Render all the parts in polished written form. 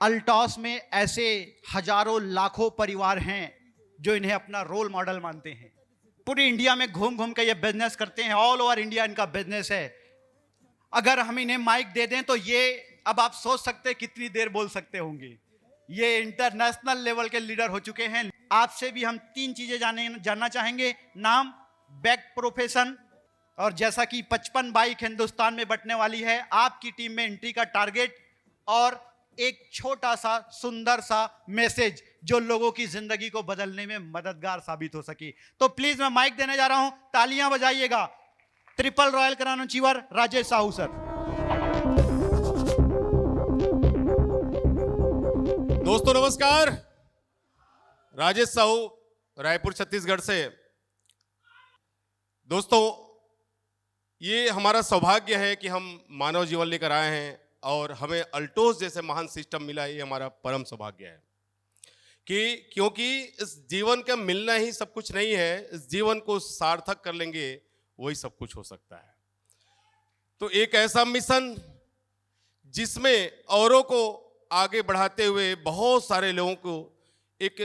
अल्टॉस में ऐसे हजारों लाखों परिवार हैं जो इन्हें अपना रोल मॉडल मानते हैं। पूरी इंडिया में घूम घूम के ये बिजनेस करते हैं, ऑल ओवर इंडिया इनका बिजनेस है। अगर हम इन्हें माइक दे दें तो ये, अब आप सोच सकते हैं कितनी देर बोल सकते होंगे। ये इंटरनेशनल लेवल के लीडर हो चुके हैं। आपसे भी हम 3 चीजें जानना चाहेंगे। नाम, बैक प्रोफेशन, और जैसा कि 55 बाइक हिंदुस्तान में बंटने वाली है, आपकी टीम में एंट्री का टारगेट, और एक छोटा सा सुंदर सा मैसेज जो लोगों की जिंदगी को बदलने में मददगार साबित हो सके। तो प्लीज मैं माइक देने जा रहा हूं, तालियां बजाइएगा। ट्रिपल रॉयल करानो चीवर राजेश साहू सर। दोस्तों नमस्कार, राजेश साहू रायपुर छत्तीसगढ़ से। दोस्तों, ये हमारा सौभाग्य है कि हम मानव जीवन लेकर आए हैं और हमें अल्टोस जैसे महान सिस्टम मिला। ये हमारा परम सौभाग्य है क्योंकि इस जीवन का मिलना ही सब कुछ नहीं है। इस जीवन को सार्थक कर लेंगे, वही सब कुछ हो सकता है। तो एक ऐसा मिशन जिसमें औरों को आगे बढ़ाते हुए, बहुत सारे लोगों को एक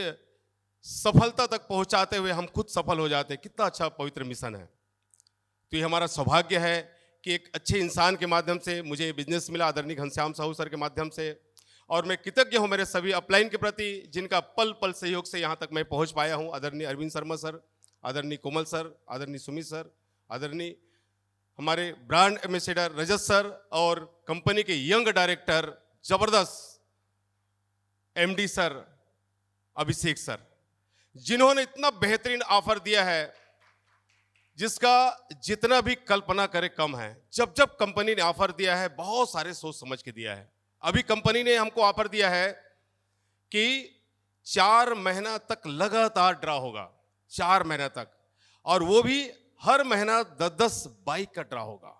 सफलता तक पहुंचाते हुए हम खुद सफल हो जाते हैं। कितना अच्छा पवित्र मिशन है। तो ये हमारा सौभाग्य है कि एक अच्छे इंसान के माध्यम से मुझे बिजनेस मिला, आदरणीय घनश्याम साहू सर के माध्यम से। और मैं कृतज्ञ हूँ मेरे सभी अपलाइन के प्रति, जिनका पल पल सहयोग से यहाँ तक मैं पहुँच पाया हूँ। आदरणीय अरविंद शर्मा सर, आदरणीय कोमल सर, आदरणीय सुमित सर, आदरणीय हमारे ब्रांड एम्बेसडर रजत सर, और कंपनी के यंग डायरेक्टर जबरदस्त एमडी सर अभिषेक सर, जिन्होंने इतना बेहतरीन ऑफर दिया है जिसका जितना भी कल्पना करे कम है। जब जब कंपनी ने ऑफर दिया है, बहुत सारे सोच समझ के दिया है। अभी कंपनी ने हमको ऑफर दिया है कि 4 महीना तक लगातार ड्रा होगा, 4 महीना तक, और वो भी हर महीना 10-10 बाइक का ड्रा होगा।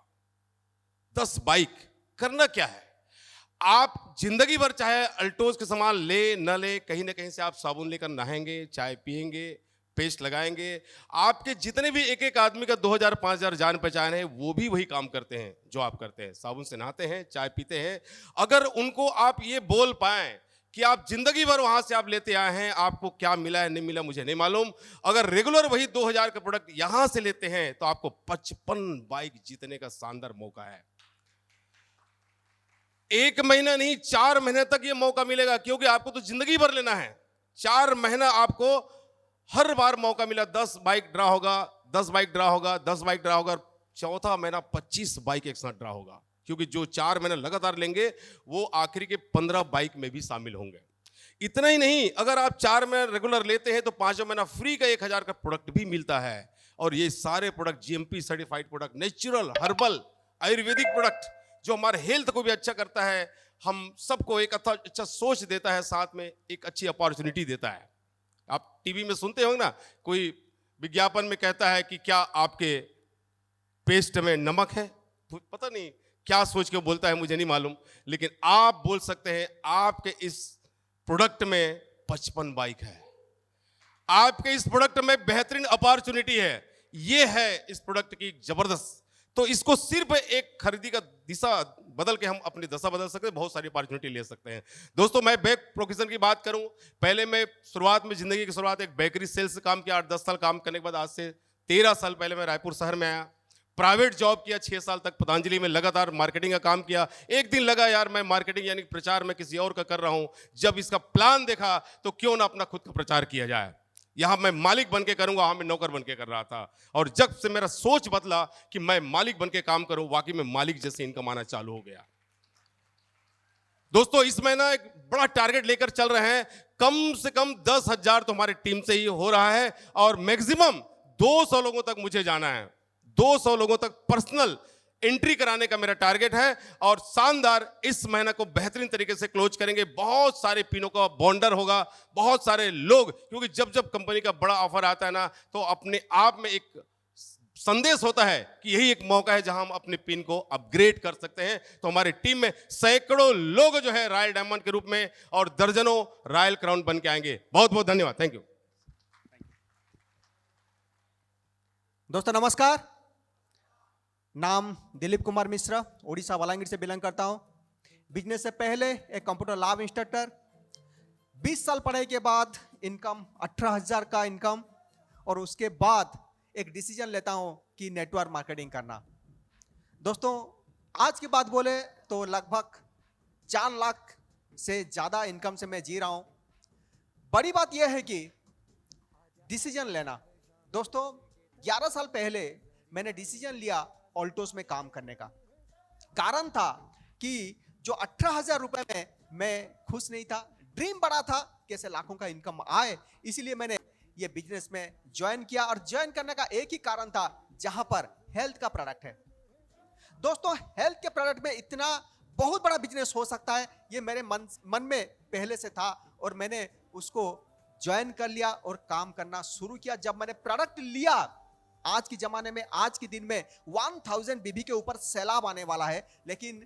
10 बाइक करना क्या है, आप जिंदगी भर चाहे अल्टोस के सामान ले न ले, कहीं ना कहीं से आप साबुन लेकर नहाएंगे, चाय पिएंगे, पेस्ट लगाएंगे। आपके जितने भी एक एक आदमी का 2000-5000 जान पहचान है, वो भी वही काम करते हैं जो आप करते हैं। साबुन से नहाते हैं, चाय पीते हैं। अगर उनको आप ये बोल पाएं कि आप जिंदगी भर वहां से आप लेते आए हैं, आपको क्या मिला है नहीं मिला मुझे नहीं मालूम, अगर रेगुलर वही 2000 का प्रोडक्ट यहां से लेते हैं तो आपको 55 बाइक जीतने का शानदार मौका है। 1 महीना नहीं, 4 महीने तक ये मौका मिलेगा, क्योंकि आपको तो जिंदगी भर लेना है। 4 महीना आपको हर बार मौका मिला। 10 बाइक ड्रा होगा, 10 बाइक ड्रा होगा, 10 बाइक ड्रा होगा। चौथा महीना 25 बाइक एक साथ ड्रा होगा, क्योंकि जो 4 महीने लगातार लेंगे वो आखिरी के 15 बाइक में भी शामिल होंगे। इतना ही नहीं, अगर आप 4 महीने रेगुलर लेते हैं तो 5वां महीना फ्री का 1000 का प्रोडक्ट भी मिलता है। और ये सारे product GMP certified product, natural, herbal, Ayurvedic product, जो हमारे हेल्थ को भी अच्छा करता है, हम सबको एक अच्छा सोच देता है, साथ में एक अच्छी अपॉर्चुनिटी देता है। आप टीवी में सुनते होंगे ना, कोई विज्ञापन में कहता है कि क्या आपके पेस्ट में नमक है। पता नहीं क्या सोच के बोलता है, मुझे नहीं मालूम, लेकिन आप बोल सकते हैं आपके इस प्रोडक्ट में 55 बाइक है। आपके इस प्रोडक्ट में बेहतरीन अपॉर्चुनिटी है। ये है इस प्रोडक्ट की जबरदस्त। तो इसको सिर्फ एक खरीदी का दिशा बदल के हम अपनी दशा बदल सकते हैं, बहुत सारी अपॉर्चुनिटी ले सकते हैं। दोस्तों, मैं बैक प्रोफेशन की बात करूं, पहले मैं शुरुआत में, जिंदगी की शुरुआत एक बेकरी सेल्स से काम किया। 8-10 साल काम करने के बाद आज से 13 साल पहले मैं रायपुर शहर में आया। प्राइवेट जॉब किया 6 साल तक पतंजलि में, लगातार मार्केटिंग का काम किया। एक दिन लगा यार मैं मार्केटिंग यानी प्रचार में किसी और का कर रहा हूं, जब इसका प्लान देखा तो क्यों ना अपना खुद का प्रचार किया जाए। यहां मैं मालिक बनके करूंगा, वहां मैं नौकर बनके कर रहा था। और जब से मेरा सोच बदला कि मैं मालिक बनके काम करूं, वाकई में मालिक जैसे इनकम आना चालू हो गया। दोस्तों, इस महीना एक बड़ा टारगेट लेकर चल रहे हैं। कम से कम 10,000 तो हमारी टीम से ही हो रहा है, और मैक्सिमम 200 लोगों तक मुझे जाना है। 200 लोगों तक पर्सनल एंट्री कराने का मेरा टारगेट है, और शानदार इस महीना को बेहतरीन तरीके से क्लोज करेंगे। बहुत सारे पिनों का बॉन्डर होगा, बहुत सारे लोग, क्योंकि जब जब कंपनी का बड़ा ऑफर आता है ना, तो अपने आप में एक संदेश होता है कि यही एक मौका है जहां हम अपने पिन को अपग्रेड कर सकते हैं। तो हमारी टीम में सैकड़ों लोग जो है रॉयल डायमंड के रूप में, और दर्जनों रॉयल क्राउन बन के आएंगे। बहुत बहुत धन्यवाद, थैंक यू। दोस्तों नमस्कार, नाम दिलीप कुमार मिश्रा, उड़ीसा बलांगीर से बिलोंग करता हूं। बिजनेस से पहले एक कंप्यूटर लैब इंस्ट्रक्टर, 20 साल पढ़ाई के बाद इनकम 18,000 का इनकम, और उसके बाद एक डिसीजन लेता हूं कि नेटवर्क मार्केटिंग करना। दोस्तों, आज की बात बोले तो लगभग 4 लाख से ज्यादा इनकम से मैं जी रहा हूं। बड़ी बात यह है कि डिसीजन लेना। दोस्तों, 11 साल पहले मैंने डिसीजन लिया ऑल्टोस में काम करने का। कारण था कि जो 18,000 रुपए में मैं खुश नहीं था, ड्रीम बड़ा था कैसे लाखों का इनकम आए, इसीलिए मैंने ये बिजनेस में ज्वाइन किया। और ज्वाइन करने का एक ही कारण था, जहां पर हेल्थ का प्रोडक्ट है। दोस्तों, हेल्थ के प्रोडक्ट में इतना बहुत बड़ा बिजनेस हो सकता है, ये मेरे मन में पहले से था और मैंने उसको ज्वाइन कर लिया और काम करना शुरू किया। जब मैंने प्रोडक्ट लिया, आज के जमाने में, आज के दिन में 1000 बीबी के ऊपर सैलाब आने वाला है, लेकिन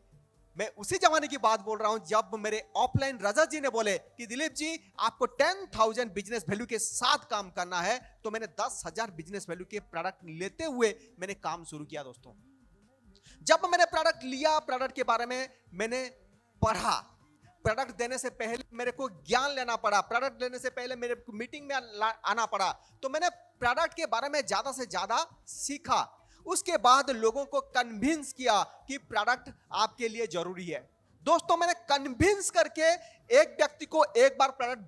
मैं उसी जमाने की बात बोल रहा हूं जब मेरे ऑफलाइन रजत जी ने बोले कि दिलीप जी आपको 10,000 बिजनेस वैल्यू के साथ काम करना है, तो मैंने 10,000 बिजनेस वैल्यू के प्रोडक्ट लेते हुए मैंने काम शुरू किया। दोस्तों, जब मैंने प्रोडक्ट लिया, प्रोडक्ट के बारे में मैंने पढ़ा, प्रोडक्ट देने से पहले मेरे को ज्ञान लेना पड़ा, प्रोडक्ट लेने से पहले मेरे को मीटिंग में आना पड़ा, तो मैंने प्रोडक्ट के बारे में ज्यादा से ज्यादा सीखा। उसके बाद लोगों को कन्विंस किया कि प्रोडक्ट आपके लिए जरूरी है। दोस्तों, मैंने कन्विंस करके एक व्यक्ति को एक बार प्रोडक्ट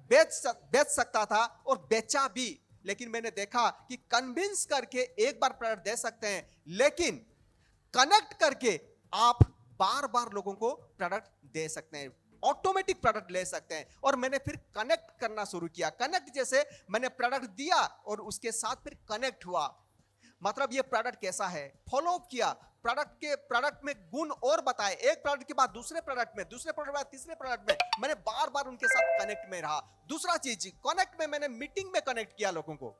बेच सकता था और बेचा भी, लेकिन मैंने देखा कि कन्विंस करके एक बार प्रोडक्ट दे सकते हैं, लेकिन कनेक्ट करके आप बार बार लोगों को प्रोडक्ट दे सकते हैं, ऑटोमेटिक प्रोडक्ट ले सकते हैं। और मैंने फिर कनेक्ट करना शुरू किया। कनेक्ट जैसे मैंने प्रोडक्ट दिया और उसके साथ फिर कनेक्ट हुआ, मतलब ये प्रोडक्ट कैसा है, फॉलो अप किया, प्रोडक्ट में गुण और बताए, एक प्रोडक्ट के बाद दूसरे प्रोडक्ट में, दूसरे प्रोडक्ट के बाद तीसरे प्रोडक्ट में, मैंने बार बार उनके साथ कनेक्ट में रहा। दूसरा चीज, कनेक्ट में मैंने मीटिंग में कनेक्ट किया लोगों को।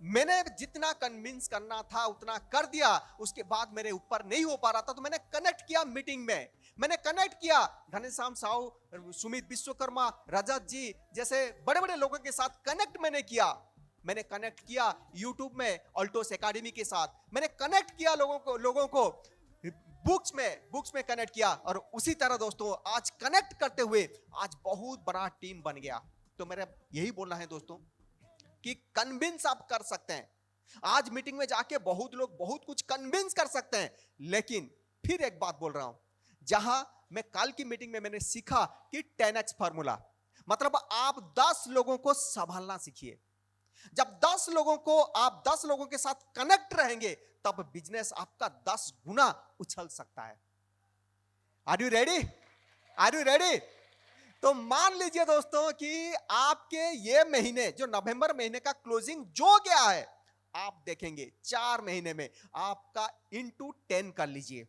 मैंने जितना कन्विंस करना था उतना कर दिया, उसके बाद मेरे ऊपर नहीं हो पा रहा था, तो मैंने कनेक्ट किया मीटिंग में। मैंने कनेक्ट किया घनश्याम साहू, सुमित विश्वकर्मा, रजत जी जैसे बड़े बड़े लोगों के साथ कनेक्ट मैंने किया। मैंने कनेक्ट किया यूट्यूब में ऑल्टोस एकेडमी के साथ, मैंने कनेक्ट किया लोगों को बुक्स में कनेक्ट किया। और उसी तरह दोस्तों, आज कनेक्ट करते हुए आज बहुत बड़ा टीम बन गया। तो मेरा यही बोलना है दोस्तों कि कन्विंस आप कर सकते हैं। आज मीटिंग में जाके बहुत लोग बहुत कुछ कन्विंस कर सकते हैं, लेकिन फिर एक बात बोल रहा हूं, जहां मैं कल की मीटिंग में मैंने सीखा कि 10x फार्मूला, मतलब आप 10 लोगों को संभालना सीखिए। जब 10 लोगों के साथ कनेक्ट रहेंगे, तब बिजनेस आपका 10 गुना उछल सकता है। Are you ready? तो मान लीजिए दोस्तों कि आपके ये महीने, जो नवंबर महीने का क्लोजिंग जो गया है, आप देखेंगे 4 महीने में आपका इंटू 10 कर लीजिए,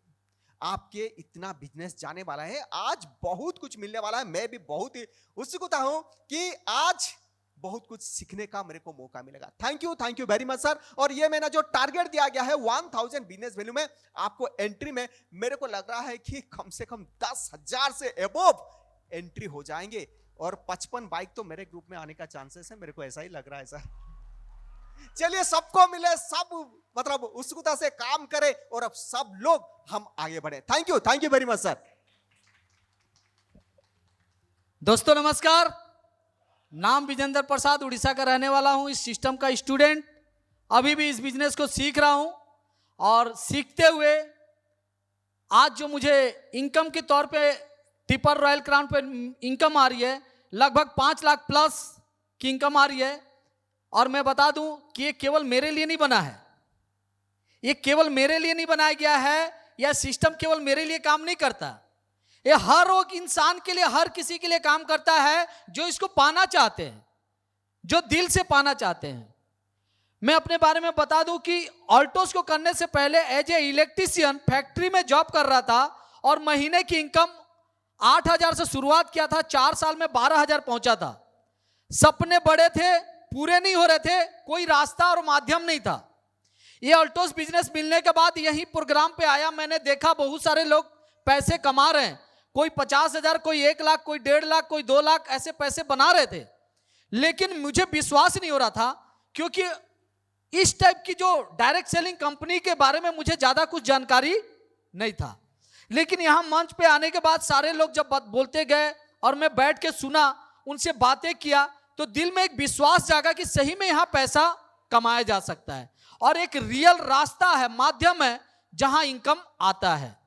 आपके इतना बिजनेस जाने वाला है। आज बहुत कुछ मिलने वाला है। मैं भी बहुत ही उत्सुकता हूं कि आज बहुत कुछ सीखने का मेरे को मौका मिलेगा। Thank you very much sir. और ये मैंने जो टारगेट दिया गया है 1000 बिजनेस वैल्यू में, आपको एंट्री में मेरे को लग रहा है कि कम से कम 10,000 से एबोव एंट्री हो जाएंगे, और 55 बाइक तो मेरे ग्रुप में आने का चांसेस है, मेरे को ऐसा ही लग रहा है सर। चलिए, सबको मिले, सब मतलब उत्सुकता से काम करें और अब सब लोग हम आगे बढ़े। Thank you very much sir. दोस्तों नमस्कार, नाम विजेंद्र प्रसाद, उड़ीसा का रहने वाला हूं, इस सिस्टम का स्टूडेंट। अभी भी इस बिजनेस को सीख रहा हूं, और सीखते हुए आज जो मुझे इनकम के तौर पे टिपर रॉयल क्राउन पे इनकम आ रही है, लगभग 5 लाख प्लस की इनकम आ रही है। और मैं बता दूं कि ये केवल मेरे लिए नहीं बना है, ये केवल मेरे लिए नहीं बनाया गया है, यह सिस्टम केवल मेरे लिए काम नहीं करता, ये हर एक इंसान के लिए, हर किसी के लिए काम करता है जो इसको पाना चाहते हैं, जो दिल से पाना चाहते हैं। मैं अपने बारे में बता दूं कि ऑल्टोस को करने से पहले एज ए इलेक्ट्रीशियन फैक्ट्री में जॉब कर रहा था, और महीने की इनकम 8,000 से शुरुआत किया था, 4 साल में 12,000 पहुंचा था। सपने बड़े थे, पूरे नहीं हो रहे थे, कोई रास्ता और माध्यम नहीं था। ये ऑल्टोस बिजनेस मिलने के बाद यही प्रोग्राम पे आया, मैंने देखा बहुत सारे लोग पैसे कमा रहे हैं, कोई 50,000, कोई 1 लाख, कोई 1.5 लाख, कोई 2 लाख ऐसे पैसे बना रहे थे। लेकिन मुझे विश्वास नहीं हो रहा था, क्योंकि इस टाइप की जो डायरेक्ट सेलिंग कंपनी के बारे में मुझे ज्यादा कुछ जानकारी नहीं था। लेकिन यहां मंच पे आने के बाद सारे लोग जब बोलते गए और मैं बैठ के सुना, उनसे बातें किया, तो दिल में एक विश्वास जागा कि सही में यहां पैसा कमाया जा सकता है और एक रियल रास्ता है, माध्यम है जहां इनकम आता है।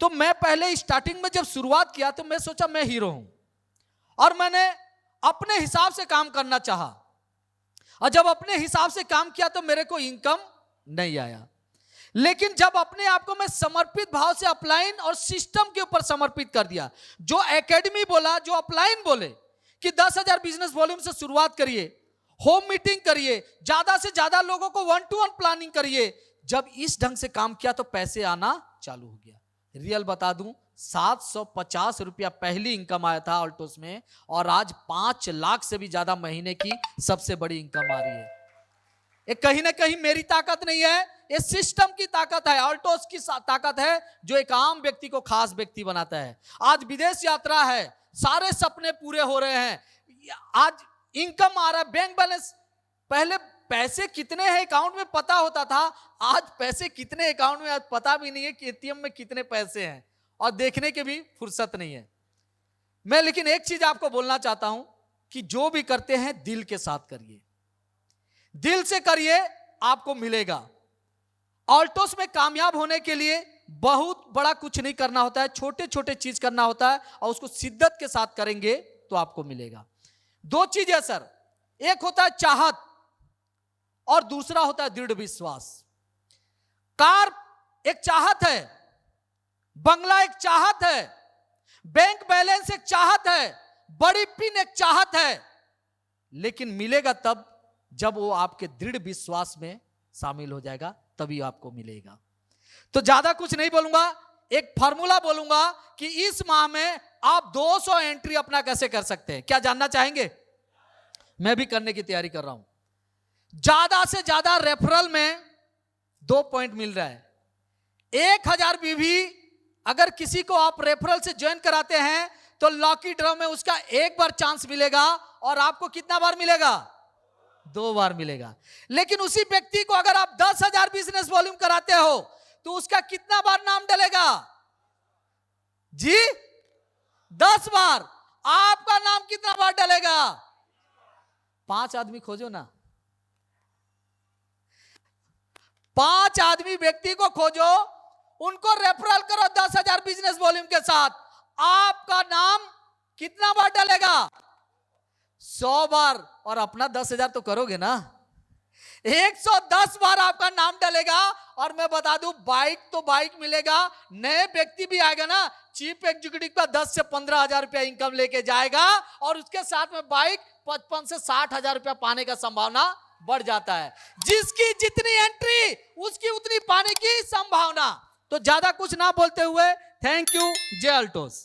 तो मैं पहले स्टार्टिंग में जब शुरुआत किया तो मैं सोचा मैं हीरो हूं और मैंने अपने हिसाब से काम करना चाहा, और जब अपने हिसाब से काम किया तो मेरे को इनकम नहीं आया। लेकिन जब अपने आप को मैं समर्पित भाव से अपलाइन और सिस्टम के ऊपर समर्पित कर दिया, जो एकेडमी बोला, जो अपलाइन बोले कि 10,000 बिजनेस वॉल्यूम से शुरुआत करिए, होम मीटिंग करिए, ज्यादा से ज्यादा लोगों को 1-to-1 प्लानिंग करिए, जब इस ढंग से काम किया तो पैसे आना चालू हो गया। रियल बता दूं, 750 रुपया पहली इनकम आया था ऑल्टोस में, और आज 5 लाख से भी ज्यादा महीने की सबसे बड़ी इनकम आ रही है। ये कहीं ना कहीं मेरी ताकत नहीं है, ये सिस्टम की ताकत है, ऑल्टोस की ताकत है, जो एक आम व्यक्ति को खास व्यक्ति बनाता है। आज विदेश यात्रा है, सारे सपने पूरे हो रहे हैं, आज इनकम आ रहा है, बैंक बैलेंस, पहले पैसे कितने हैं अकाउंट में पता होता था, आज पैसे कितने अकाउंट में आज पता भी नहीं है कि एटीएम में कितने पैसे हैं, और देखने की भी फुर्सत नहीं है। मैं लेकिन एक चीज आपको बोलना चाहता हूं कि जो भी करते हैं दिल के साथ करिए, दिल से करिए, आपको मिलेगा। ऑल्टोस में कामयाब होने के लिए बहुत बड़ा कुछ नहीं करना होता है, छोटे छोटे चीज करना होता है, और उसको शिद्दत के साथ करेंगे तो आपको मिलेगा। 2 चीज है सर, एक होता है चाहत और दूसरा होता है दृढ़ विश्वास। कार एक चाहत है, बंगला एक चाहत है, बैंक बैलेंस एक चाहत है, बड़ी पिन एक चाहत है, लेकिन मिलेगा तब जब वो आपके दृढ़ विश्वास में शामिल हो जाएगा, तभी आपको मिलेगा। तो ज्यादा कुछ नहीं बोलूंगा, एक फार्मूला बोलूंगा कि इस माह में आप 200 एंट्री अपना कैसे कर सकते हैं। क्या जानना चाहेंगे? मैं भी करने की तैयारी कर रहा हूं। ज्यादा से ज्यादा रेफरल में 2 पॉइंट मिल रहा है। 1000 बीवी अगर किसी को आप रेफरल से ज्वाइन कराते हैं तो लॉकी ड्रॉ में उसका 1 बार चांस मिलेगा, और आपको कितना बार मिलेगा? 2 बार मिलेगा। लेकिन उसी व्यक्ति को अगर आप 10,000 बिजनेस वॉल्यूम कराते हो तो उसका कितना बार नाम डलेगा जी? 10 बार। आपका नाम कितना बार डलेगा? 5 आदमी खोजो ना, 5 आदमी व्यक्ति को खोजो, उनको रेफरल करो 10,000 बिजनेस वॉल्यूम के साथ, आपका नाम कितना बार डलेगा? 100 बार। और अपना 10,000 तो करोगे ना, 110 बार आपका नाम डलेगा। और मैं बता दूं, बाइक तो बाइक मिलेगा, नए व्यक्ति भी आएगा ना, चीफ एग्जीक्यूटिव का 10 से 15,000 रुपया इनकम लेके जाएगा, और उसके साथ में बाइक 55 से 60,000 रुपया पाने का संभावना बढ़ जाता है। जिसकी जितनी एंट्री उसकी उतनी पाने की संभावना। तो ज्यादा कुछ ना बोलते हुए, थैंक यू, जय ऑल्टोस।